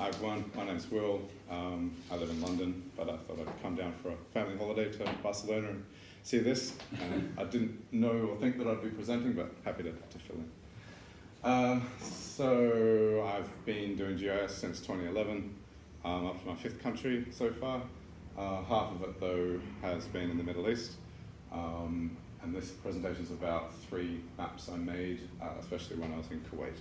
Hi everyone, my name's Will. I live in London, but I thought I'd come down for a family holiday to Barcelona and see this. I didn't know or think that I'd be presenting, but happy to fill in. So I've been doing GIS since 2011, up to my 5th country so far. Half of it, though, has been in the Middle East. And this presentation is about 3 maps I made, especially when I was in Kuwait.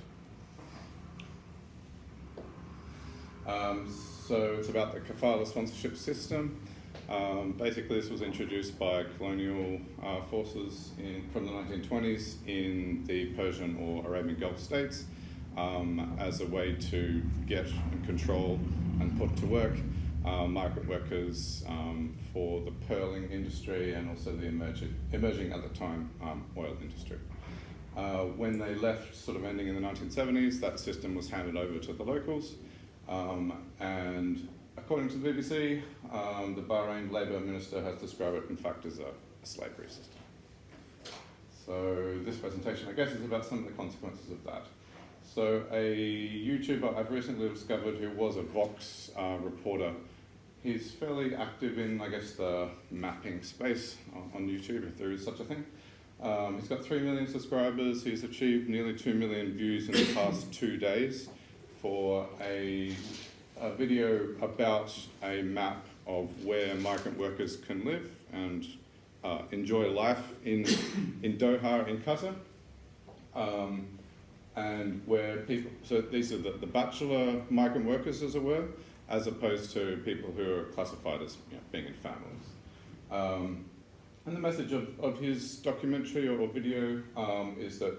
So it's about the Kafala sponsorship system. Basically, this was introduced by colonial forces from the 1920s in the Persian or Arabian Gulf states as a way to get and control and put to work migrant workers for the pearling industry and also the emerging at the time oil industry. When they left, sort of ending in the 1970s, that system was handed over to the locals. And according to the BBC, the Bahrain Labour Minister has described it, in fact, as a slavery system. So this presentation, I guess, is about some of the consequences of that. So a YouTuber I've recently discovered who was a Vox reporter, he's fairly active in, I guess, the mapping space on YouTube, if there is such a thing. He's got 3 million subscribers. He's achieved nearly 2 million views in the past 2 days for a video about a map of where migrant workers can live and enjoy life in Doha, in Qatar. And where people, so these are the bachelor migrant workers, as it were, as opposed to people who are classified as being in families. And the message of his documentary or video is that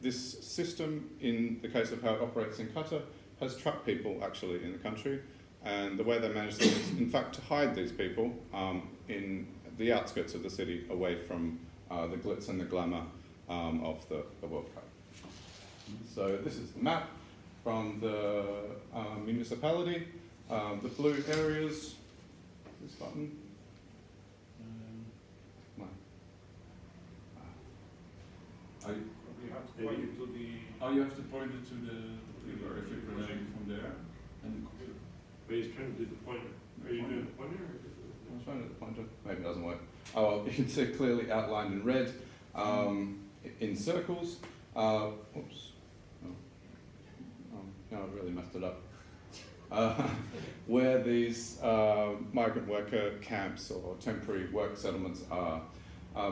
this system, in the case of how it operates in Qatar, has trapped people actually in the country, and the way they manage them is, in fact, to hide these people in the outskirts of the city, away from the glitz and the glamour of the World Cup. So this is the map from the municipality. The blue areas, this button. You have to point it to the... Oh, you have to point it to the computer if you're presenting from there. And the computer. But he's trying to do the pointer. Are you doing the pointer? I'm trying to do the pointer. Maybe it doesn't work. Oh, well, you can see it clearly outlined in red, in circles. Oops. No, I really messed it up. Where these migrant worker camps or temporary work settlements are.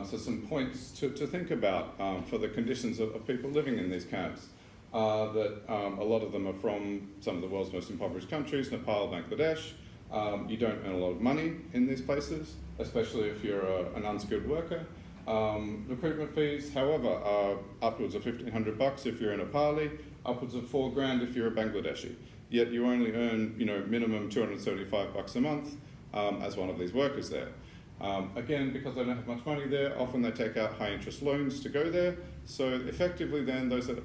So some points to think about for the conditions of people living in these camps are that a lot of them are from some of the world's most impoverished countries, Nepal, Bangladesh. You don't earn a lot of money in these places, especially if you're an unskilled worker. Recruitment fees, however, are upwards of $1,500 if you're a Nepali, upwards of $4,000 if you're a Bangladeshi. Yet you only earn, minimum $275 a month as one of these workers there. Again, because they don't have much money there, often they take out high interest loans to go there. So effectively then, those that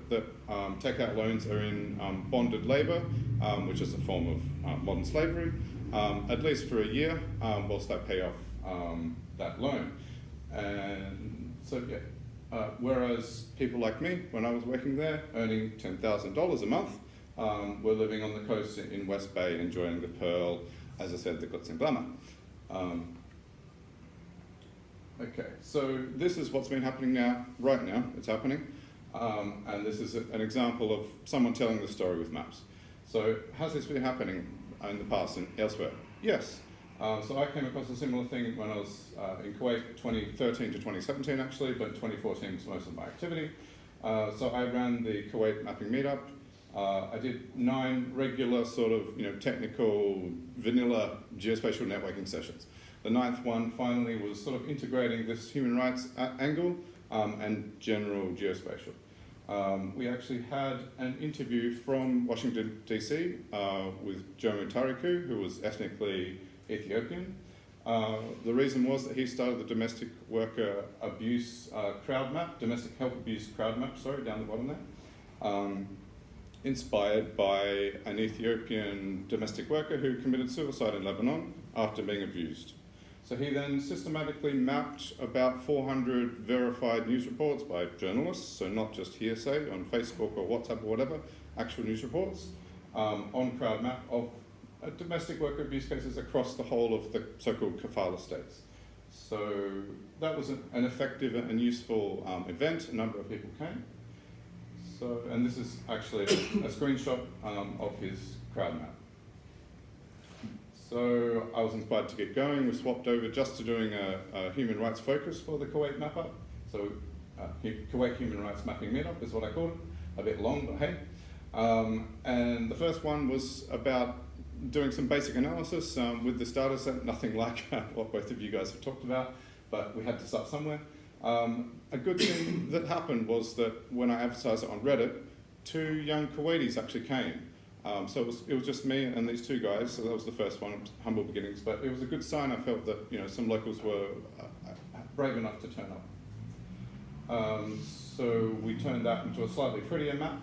take out loans are in bonded labour, which is a form of modern slavery, at least for a year, whilst they pay off that loan. And so, whereas people like me, when I was working there, earning $10,000 a month, were living on the coast in West Bay, enjoying the pearl, as I said, the glitz and glamour. Okay, so this is what's been happening now, right now, it's happening. And this is an example of someone telling the story with maps. So has this been happening in the past and elsewhere? Yes. So I came across a similar thing when I was in Kuwait, 2013 to 2017 actually, but 2014 was most of my activity. So I ran the Kuwait mapping meetup. I did 9 regular sort of technical vanilla geospatial networking sessions. The 9th one finally was sort of integrating this human rights angle and general geospatial. We actually had an interview from Washington, D.C. With Jomo Tariku, who was ethnically Ethiopian. The reason was that he started the domestic worker abuse crowd map, domestic help abuse crowd map, down the bottom there, inspired by an Ethiopian domestic worker who committed suicide in Lebanon after being abused. So he then systematically mapped about 400 verified news reports by journalists, so not just hearsay on Facebook or WhatsApp or whatever, actual news reports, on crowd map of domestic worker abuse cases across the whole of the so-called Kafala States. So that was an effective and useful event. A number of people came. So, and this is actually a screenshot of his crowd map. So I was inspired to get going. We swapped over just to doing a human rights focus for the Kuwait map up. So Kuwait Human Rights Mapping Meetup is what I called it. A bit long, but hey. And the first one was about doing some basic analysis with this data set, nothing like what both of you guys have talked about, but we had to start somewhere. A good thing that happened was that when I advertised it on Reddit, 2 young Kuwaitis actually came. So it was just me and these 2 guys, so that was the first one, humble beginnings, but it was a good sign. I felt that some locals were brave enough to turn up. So we turned that into a slightly prettier map.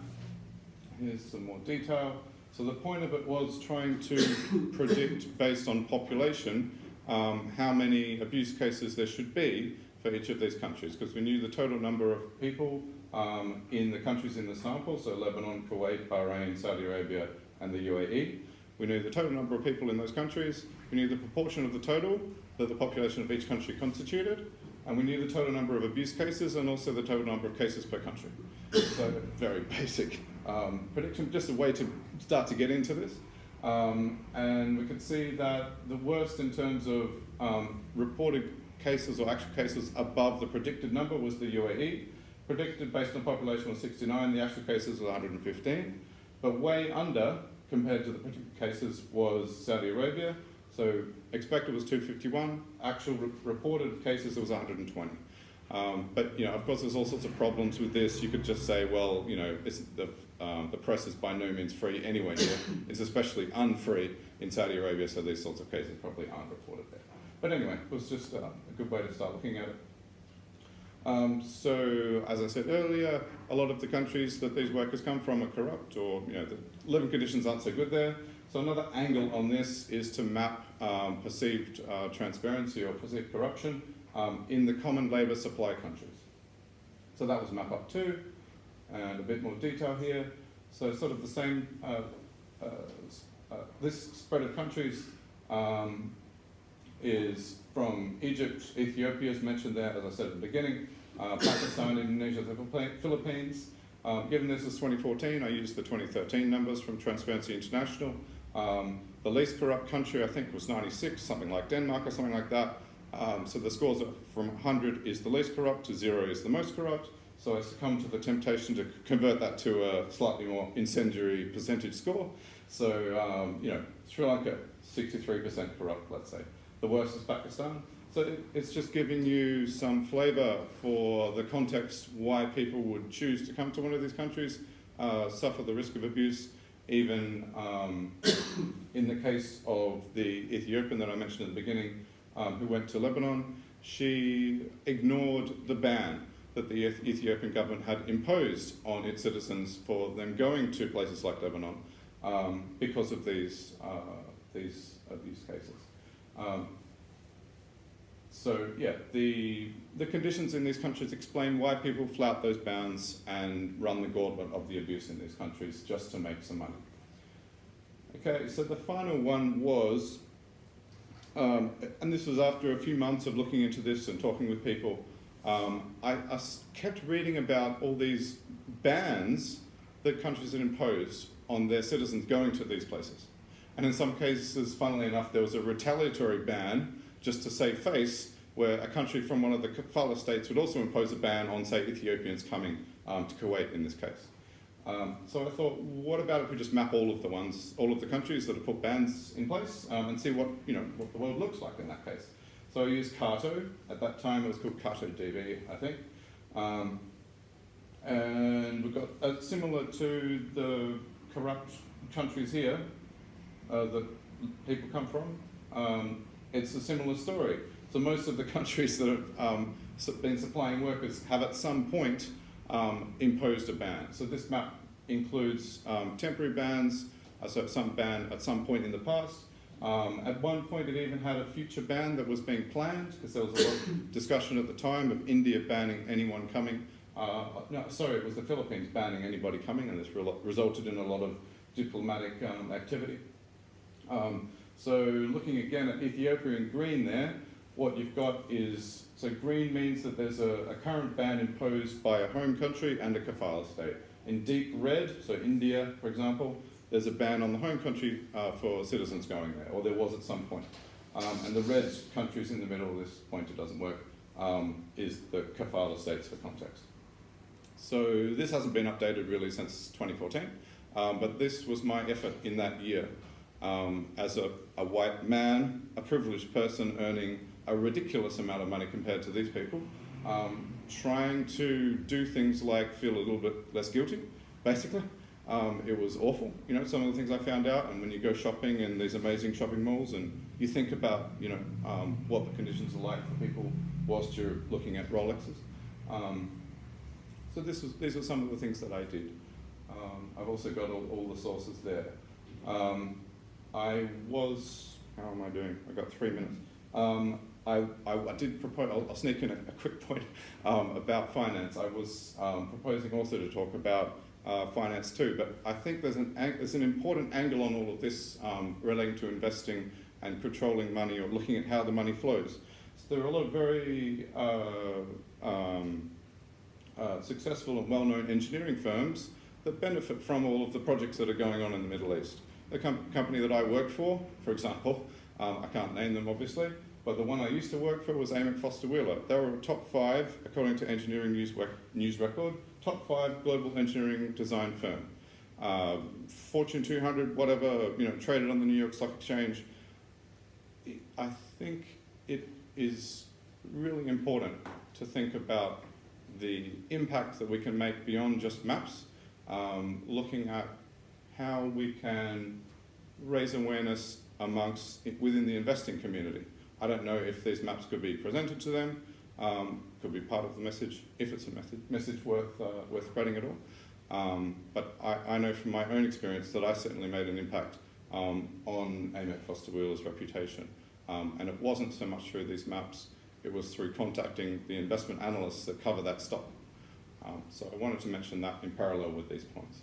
Here's some more detail. So the point of it was trying to predict, based on population, how many abuse cases there should be for each of these countries, because we knew the total number of people in the countries in the sample, so Lebanon, Kuwait, Bahrain, Saudi Arabia, and the UAE. We knew the total number of people in those countries, we knew the proportion of the total that the population of each country constituted, and we knew the total number of abuse cases and also the total number of cases per country. So very basic prediction, just a way to start to get into this. And we could see that the worst in terms of reported cases or actual cases above the predicted number was the UAE. Predicted based on population was 69, the actual cases were 115. But way under, compared to the predicted cases, was Saudi Arabia. So expected was 251, actual reported cases, there was 120. But of course, there's all sorts of problems with this. You could just say, well, it's the press is by no means free anyway here. It's especially unfree in Saudi Arabia, so these sorts of cases probably aren't reported there. But anyway, it was just a good way to start looking at it. So, as I said earlier, a lot of the countries that these workers come from are corrupt, or the living conditions aren't so good there. So another angle on this is to map perceived transparency or perceived corruption in the common labour supply countries. So that was map up 2, and a bit more detail here. So sort of the same, this spread of countries is from Egypt, Ethiopia is mentioned there, as I said at the beginning, Pakistan, Indonesia, the Philippines. Given this is 2014, I used the 2013 numbers from Transparency International. The least corrupt country, I think, was 96, something like Denmark or something like that. So the scores are from 100 is the least corrupt to 0 is the most corrupt. So I succumbed to the temptation to convert that to a slightly more incendiary percentage score. So, Sri Lanka, 63% corrupt, let's say. The worst is Pakistan. So it's just giving you some flavour for the context why people would choose to come to one of these countries, suffer the risk of abuse. Even in the case of the Ethiopian that I mentioned at the beginning, who went to Lebanon, she ignored the ban that the Ethiopian government had imposed on its citizens for them going to places like Lebanon because of these abuse cases. So yeah, the conditions in these countries explain why people flout those bans and run the gauntlet of the abuse in these countries just to make some money. Okay, so the final one was, and this was after a few months of looking into this and talking with people, I kept reading about all these bans that countries had imposed on their citizens going to these places. And in some cases, funnily enough, there was a retaliatory ban just to save face, where a country from one of the Kafala States would also impose a ban on, say, Ethiopians coming to Kuwait in this case. So I thought, what about if we just map all of the countries that have put bans in place and see what the world looks like in that case. So I used Carto. At that time, it was called CartoDB, I think. And we've got similar to the corrupt countries here that people come from. It's a similar story. So most of the countries that have been supplying workers have at some point imposed a ban. So this map includes temporary bans, so some ban at some point in the past. At one point it even had a future ban that was being planned, because there was a lot of discussion at the time of India banning anyone coming No, sorry, it was the Philippines banning anybody coming, and this resulted in a lot of diplomatic activity. So looking again at Ethiopia in green there, what you've got is, so green means that there's a current ban imposed by a home country and a Kafala state. In deep red, so India, for example, there's a ban on the home country for citizens going there, or there was at some point. And the red countries in the middle, at this point it doesn't work, is the Kafala States for context. So this hasn't been updated really since 2014, but this was my effort in that year as a white man, a privileged person earning a ridiculous amount of money compared to these people, trying to do things like feel a little bit less guilty, basically. It was awful, you know, some of the things I found out, and when you go shopping in these amazing shopping malls and you think about, you know, what the conditions are like for people whilst you're looking at Rolexes. So these were some of the things that I did. I've also got all the sources there. I was, how am I doing? I've got 3 minutes. I did propose, I'll sneak in a quick point about finance. I was proposing also to talk about finance too, but I think there's an important angle on all of this relating to investing and controlling money or looking at how the money flows. So there are a lot of very successful and well-known engineering firms that benefit from all of the projects that are going on in the Middle East. The company that I worked for example, I can't name them obviously, but the one I used to work for was Amick Foster Wheeler. They were a top 5, according to Engineering News Record, top 5 global engineering design firm. Fortune 200, whatever, you know, traded on the New York Stock Exchange. I think it is really important to think about the impact that we can make beyond just maps, looking at how we can raise awareness within the investing community. I don't know if these maps could be presented to them, could be part of the message, if it's a message worth spreading at all. But I know from my own experience that I certainly made an impact on Amick Foster Wheeler's reputation. And it wasn't so much through these maps, it was through contacting the investment analysts that cover that stock. So I wanted to mention that in parallel with these points.